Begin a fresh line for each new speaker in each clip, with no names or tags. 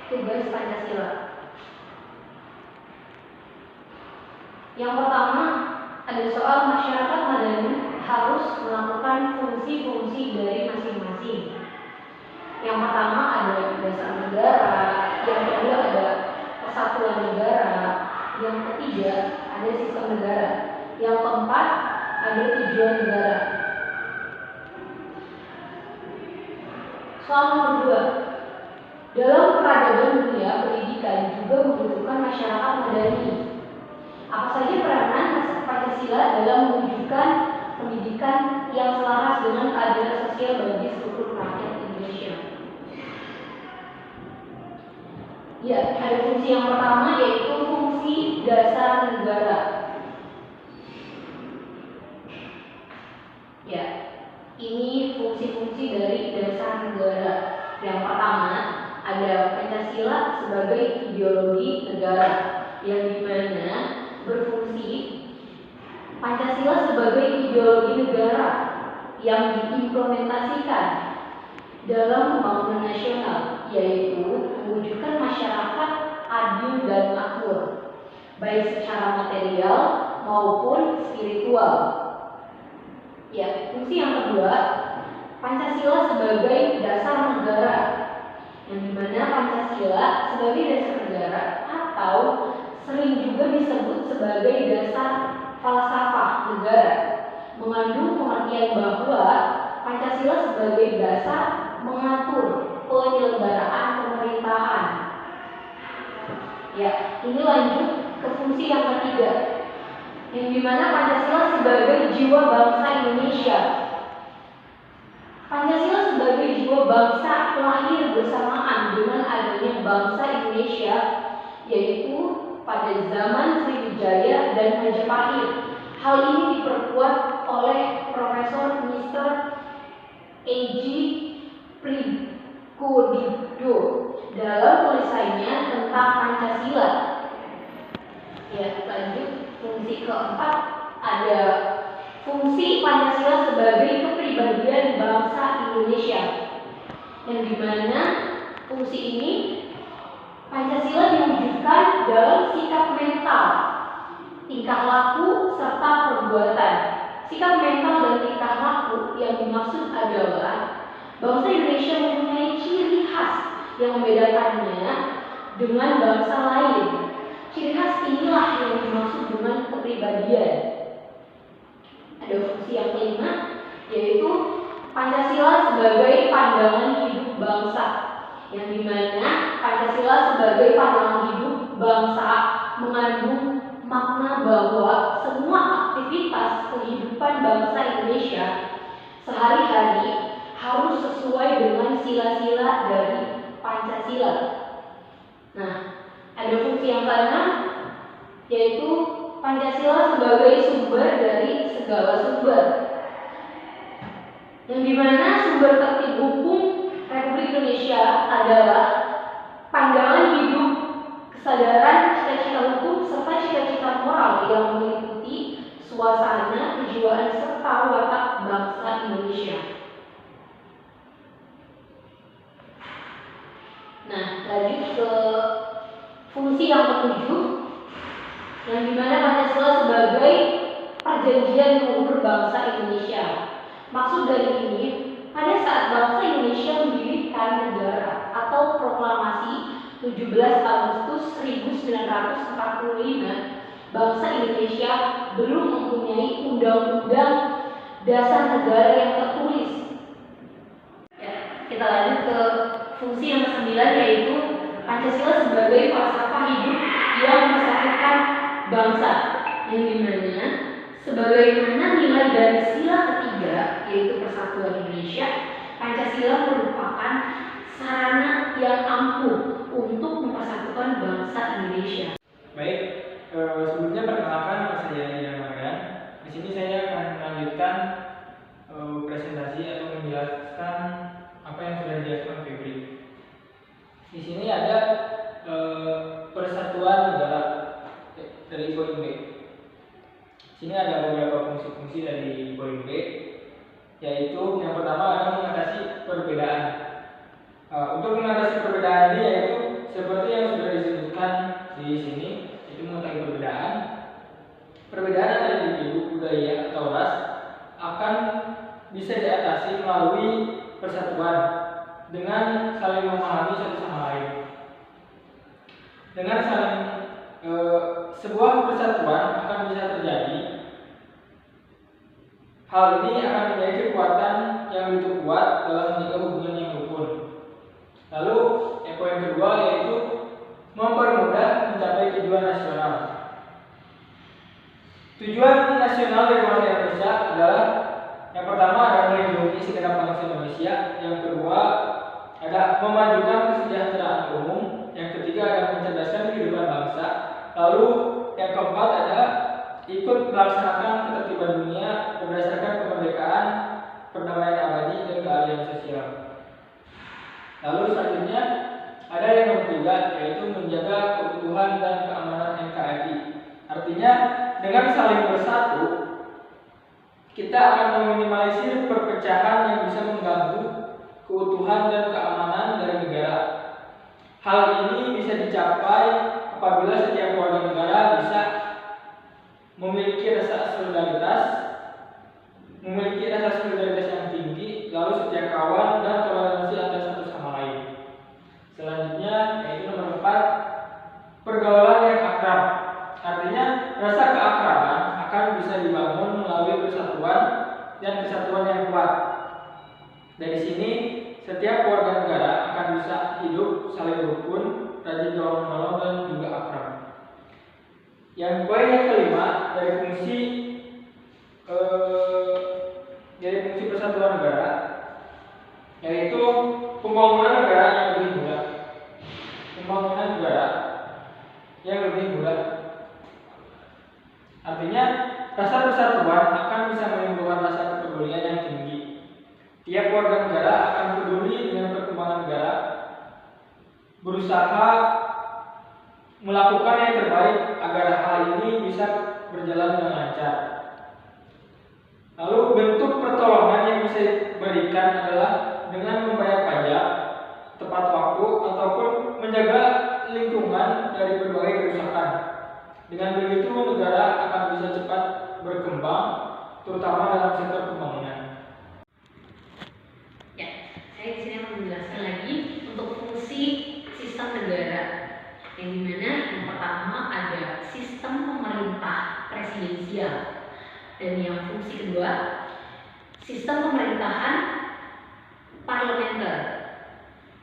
tugas Pancasila. Yang pertama, ada soal masyarakat madani harus melakukan fungsi-fungsi dari masing-masing. Yang pertama ada dasar negara, yang kedua ada kesatuan negara, yang ketiga ada sistem negara, yang keempat ada tujuan negara. Soal nomor 2, dalam peradaban dunia pendidikan juga membutuhkan masyarakat madani. Apa saja peranan Pancasila dalam mewujudkan pendidikan yang selaras dengan keadilan sosial bagi seluruh rakyat Indonesia? Ya, ada fungsi yang pertama yaitu fungsi dasar negara. Ya, ini fungsi-fungsi dari dasar negara. Yang pertama ada Pancasila sebagai ideologi negara, yang dimana berfungsi Pancasila sebagai ideologi negara yang diimplementasikan dalam pembangunan nasional, yaitu mewujudkan masyarakat adil dan makmur, baik secara material maupun spiritual. Ya, fungsi yang kedua, Pancasila sebagai dasar negara, yang dimana Pancasila sebagai dasar negara atau sering juga disebut sebagai dasar falsafah negara, mengandung pengertian bahwa Pancasila sebagai dasar mengatur penyelenggaraan pemerintahan. Ya, ini lanjut ke fungsi yang ketiga, yang dimana Pancasila sebagai jiwa bangsa Indonesia. Pancasila sebagai jiwa bangsa lahir bersamaan dengan adanya bangsa Indonesia, yaitu pada zaman Sriwijaya dan Majapahit. Hal ini diperkuat oleh Profesor Mr. A.G. Prigodipdo dalam tulisannya tentang Pancasila. Ya, lanjut fungsi keempat, ada fungsi Pancasila sebagai kepribadian bangsa Indonesia, yang dimana fungsi ini Pancasila diwujudkan dalam sikap mental, tingkah laku, serta perbuatan. Sikap mental dan tingkah laku yang dimaksud adalah bangsa Indonesia mempunyai ciri khas yang membedakannya dengan bangsa lain. Ciri khas inilah yang dimaksud dengan kepribadian. Ada fungsi yang kelima, yaitu Pancasila sebagai pandangan hidup bangsa, yang dimana Pancasila sebagai pandangan hidup bangsa mengandung makna bahwa semua aktivitas kehidupan bangsa Indonesia sehari-hari harus sesuai dengan sila-sila dari Pancasila. Nah, ada fungsi yang keenam, yaitu Pancasila sebagai sumber dari segala sumber, yang dimana sumber tertib hukum Republik Indonesia adalah pandangan hidup, kesadaran, cita-cita hukum, serta cita-cita moral yang meliputi suasana, kejiwaan, serta watak bangsa Indonesia. Nah, lanjut ke fungsi yang ketujuh, yang dimana Pancasila sebagai perjanjian luhur bangsa Indonesia. Maksud dari ini, pada saat bangsa Indonesia mendirikan negara atau proklamasi 17 Agustus 1945, bangsa Indonesia belum mempunyai undang-undang dasar negara yang tertulis. Ya, kita lanjut ke fungsi yang ke-9, yaitu Pancasila sebagai falsafah hidup yang mempersatukan bangsa, yang dimana sebagaimana nilai dari sila ketiga, yaitu persatuan Indonesia, Pancasila merupakan sarana yang ampuh untuk mempersatukan bangsa Indonesia.
Baik, sebelumnya perkenalkan nama saya Ian Marian. Di sini saya akan melanjutkan presentasi atau menjelaskan apa yang sudah dijelaskan Febri. Di sini ada persatuan negara dari poin B. Di sini ada beberapa fungsi-fungsi dari poin B, yaitu yang pertama adalah mengatasi perbedaan. Untuk mengatasi perbedaan ini yaitu saling memahami satu sama lain. Dengan saling sebuah persatuan akan bisa terjadi. Hal ini akan menjadi kekuatan yang begitu kuat dalam menjaga hubungan yang rukun. Lalu poin kedua yaitu mempermudah mencapai tujuan nasional. Tujuan nasional dari bangsa Indonesia adalah yang pertama adalah melindungi segenap bangsa Indonesia, yang kedua ada memajukan kesejahteraan umum, yang ketiga adalah mencerdaskan kehidupan bangsa, lalu yang keempat adalah ikut melaksanakan ketertiban dunia berdasarkan kemerdekaan, perdamaian abadi, dan keadilan sosial. Lalu selanjutnya ada yang nomor tiga, yaitu menjaga keutuhan dan keamanan NKRI. Artinya dengan saling bersatu kita akan meminimalisir perpecahan yang bisa mengganggu keutuhan dan keamanan dari negara. Hal ini bisa dicapai apabila setiap warga negara bisa memiliki rasa solidaritas yang tinggi, lalu setia kawan dan toleransi antar satu sama lain. Selanjutnya yaitu nomor 4, pergaulan yang akrab. Artinya rasa keakraban akan bisa dibangun melalui persatuan dan kesatuan yang kuat. Dari sini setiap warga negara akan bisa hidup saling rukun, rajin tolong menolong, dan juga akrab. Yang poin yang kelima dari fungsi persatuan negara yaitu pembangunan negara yang lebih mudah. Artinya rasa persatuan akan bisa menimbulkan rasa kepedulian yang tinggi. Tiap warga negara akan peduli dengan perkembangan negara, berusaha melakukan yang terbaik agar hal ini bisa berjalan dengan lancar. Lalu bentuk pertolongan yang bisa diberikan adalah dengan membayar pajak tepat waktu ataupun menjaga lingkungan dari berbagai kerusakan. Dengan begitu negara akan bisa cepat berkembang, terutama dalam sektor pembangunan.
Ya, saya di sini akan menjelaskan lagi untuk fungsi sistem negara. Yang dimana yang pertama ada sistem pemerintah presidensial, dan yang fungsi kedua sistem pemerintahan parlementer.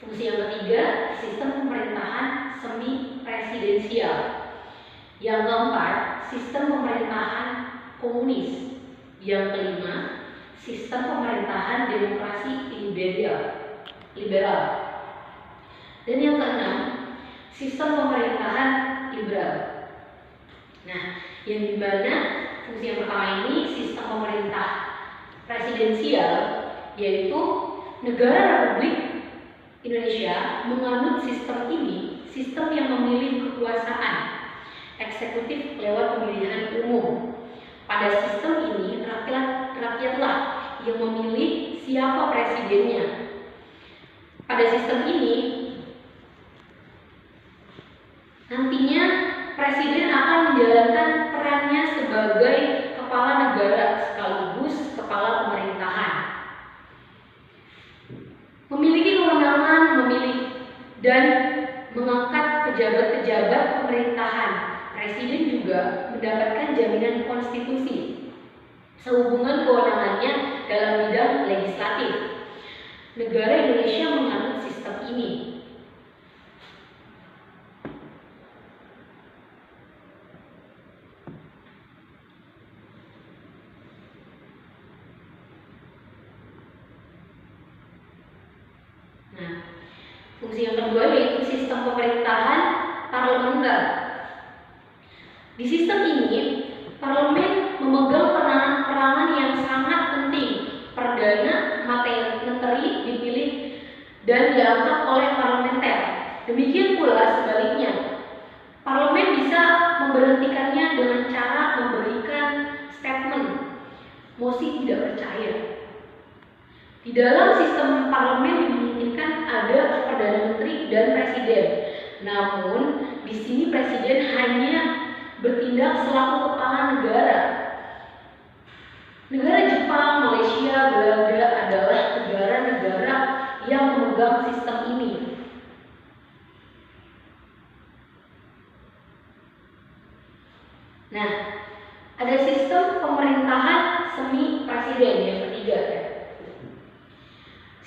Fungsi yang ketiga sistem pemerintahan semi presidensial. Yang keempat sistem pemerintahan komunis. Yang kelima sistem pemerintahan demokrasi liberal. Dan yang keenam sistem pemerintahan liberal. Nah, yang dimana fungsi yang pertama ini sistem pemerintah presidensial, yaitu negara Republik Indonesia menganut sistem ini, sistem yang memilih kekuasaan eksekutif lewat pemilihan umum. Pada sistem ini rakyatlah yang memilih siapa presidennya. Pada sistem ini nantinya presiden akan menjalankan perannya sebagai kepala negara sekaligus kepala pemerintahan. Memiliki kewenangan memilih dan mengangkat pejabat-pejabat pemerintahan. Presiden juga mendapatkan jaminan konstitusi sehubungan kewenangannya dalam bidang legislatif. Negara Indonesia menganut sistem ini. Nah, fungsi yang kedua yaitu sistem pemerintahan parlementer. Di sistem ini, parlemen memegang peranan yang sangat penting. Perdana menteri dipilih dan diangkat oleh parlementer. Demikian pula sebaliknya. Parlemen bisa memberhentikannya dengan cara memberikan statement mosi tidak percaya. Di dalam sistem parlemen dimungkinkan ada perdana menteri dan presiden. Namun, di sini presiden hanya bertindak selaku kepala negara. Negara Jepang, Malaysia, Belanda adalah negara-negara yang memegang sistem ini. Nah, ada sistem pemerintahan semi presiden yang ketiga ya.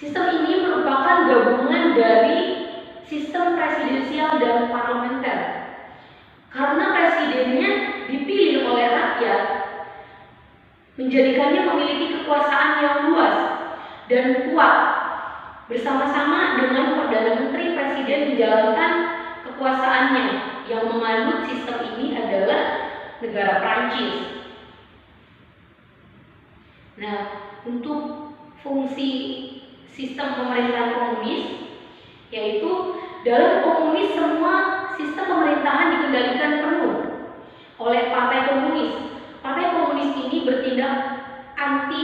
Sistem ini merupakan gabungan dari sistem presidensial dan parlementer. Karena presidennya dipilih oleh rakyat, menjadikannya memiliki kekuasaan yang luas dan kuat. Bersama-sama dengan Perdana Menteri, Presiden menjalankan kekuasaannya. Yang memanut sistem ini adalah negara Prancis. Nah, untuk fungsi sistem pemerintahan komunis, yaitu dalam komunis semua sistem pemerintahan dikendalikan penuh oleh Partai Komunis. Partai Komunis ini bertindak anti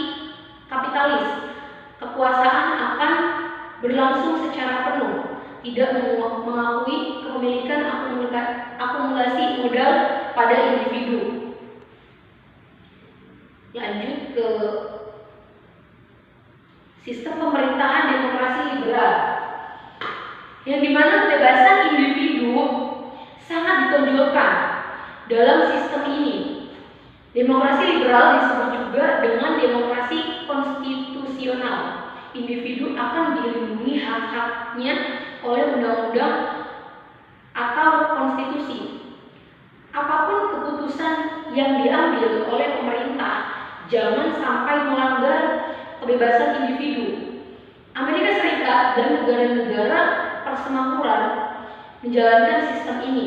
kapitalis. Kekuasaan akan berlangsung secara penuh, tidak mengakui kepemilikan akumulasi modal pada individu. Lanjut ke sistem pemerintahan demokrasi liberal, yang dimana kebebasan individu sangat ditonjolkan dalam sistem ini. Demokrasi liberal disebut juga dengan demokrasi konstitusional. Individu akan dilindungi hak-haknya oleh undang-undang atau konstitusi. Apapun keputusan yang diambil oleh pemerintah, jangan sampai melanggar kebebasan individu. Amerika Serikat dan negara-negara persemakmuran menjalankan sistem ini.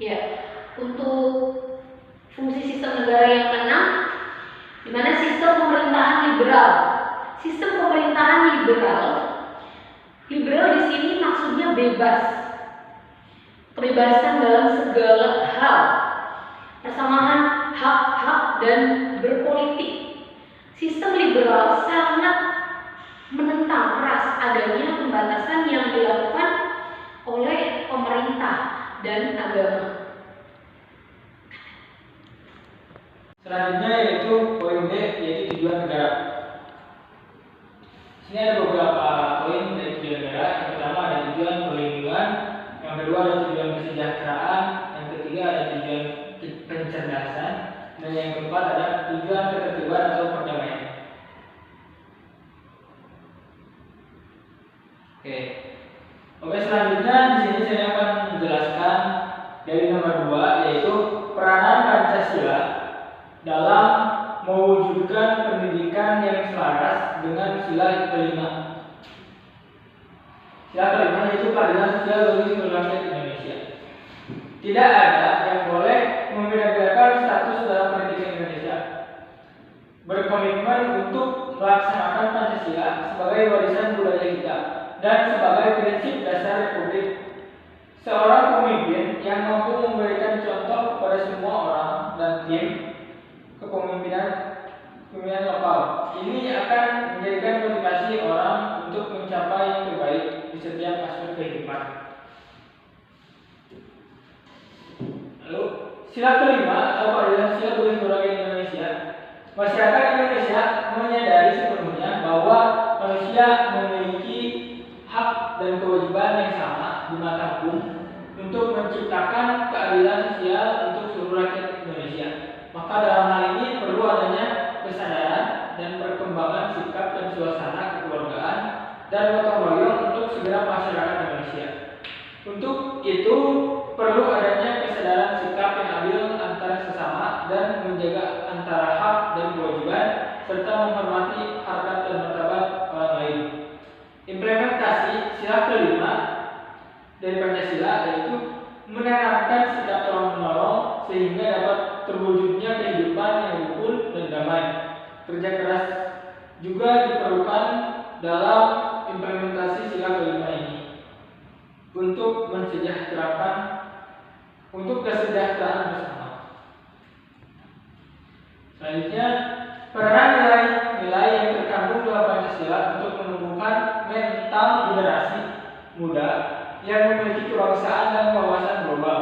Ya, untuk fungsi sistem negara yang keenam, di mana sistem pemerintahan liberal. Sistem pemerintahan liberal di sini maksudnya bebas, kebebasan dalam segala hal, persamaan hak-hak dan berpolitik. Sistem liberal sangat menentang keras adanya pembatasan yang dilakukan oleh pemerintah dan agama.
Selanjutnya yaitu poin D, yaitu tujuan negara. Sini ada beberapa poin dari tujuan negara. Yang pertama ada tujuan perlindungan, yang kedua ada tujuan kesejahteraan, yang ketiga ada tujuan pencerdasan, dan yang keempat ada tujuan ketertiban atau perdamaian. Oke, selanjutnya di sini saya akan menjelaskan dari nomor 2, yaitu peranan Pancasila dalam mewujudkan pendidikan yang selaras dengan sila kelima. Sila kelima yaitu keadilan sosial bagi seluruh rakyat Indonesia. Tidak ada yang boleh membeda-bedakan status dalam pendidikan Indonesia. Berkomitmen untuk melaksanakan Pancasila sebagai warisan budaya kita dan sebagai prinsip dasar Republik. Seorang pemimpin yang mampu memberikan contoh kepada semua orang dan tim kepemimpinan lokal. Ini akan menjadikan motivasi orang untuk mencapai yang terbaik di setiap aspek kehidupan. Lalu, sila kelima atau keadilan sosial bagi seluruh rakyat Indonesia. Masyarakat Indonesia menyadari sepenuhnya bahwa manusia memiliki hak dan kewajiban yang sama di mata hukum untuk menciptakan keadilan sosial untuk seluruh rakyat Indonesia. Maka dalam hal ini perlu adanya kesadaran dan perkembangan sikap dan suasana kekeluargaan dan gotong royong untuk segera masyarakat Indonesia. Untuk itu perlu adanya kesadaran sikap yang adil antara sesama dan menjaga antara hak dan kewajiban serta menghormati harkat dan martabat orang lain. Implementasi sila kelima dari Pancasila yaitu menanamkan sikap tolong-menolong sehingga dapat terwujudnya kehidupan yang rukun dan damai. Kerja keras juga diperlukan dalam implementasi sila kelima ini untuk kesejahteraan bersama. Selanjutnya, peran nilai-nilai yang terkandung dalam Pancasila untuk menumbuhkan mental generasi muda yang memiliki kebangsaan dan wawasan global,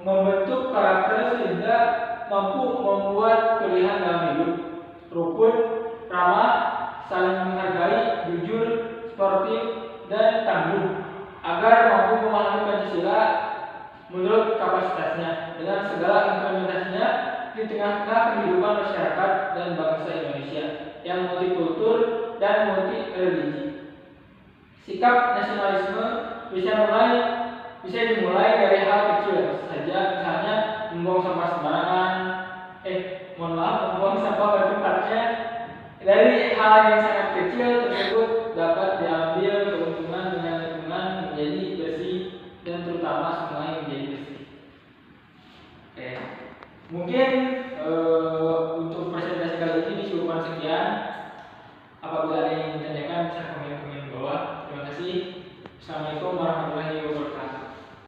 membentuk karakter sehingga mampu membuat pilihan dalam hidup, rukun, ramah, saling menghargai, jujur, sportif, dan tangguh agar mampu memahami Pancasila menurut kapasitasnya dengan segala implementasinya di tengah-tengah kehidupan masyarakat dan bangsa Indonesia yang multikultur dan multi religi. Sikap nasionalisme bisa dimulai dari hal kecil saja, misalnya membuang sampah sembarangan, membuang sampah pada tempatnya. Dari hal yang sangat kecil tersebut dapat diambil keuntungan dengan lingkungan menjadi bersih dan terutama sungai menjadi bersih. Oke. Mungkin untuk presentasi kali ini cukupkan sekian. Apabila ada yang ingin ditanyakan bisa komen di bawah. Terima kasih. Assalamualaikum warahmatullahi wabarakatuh.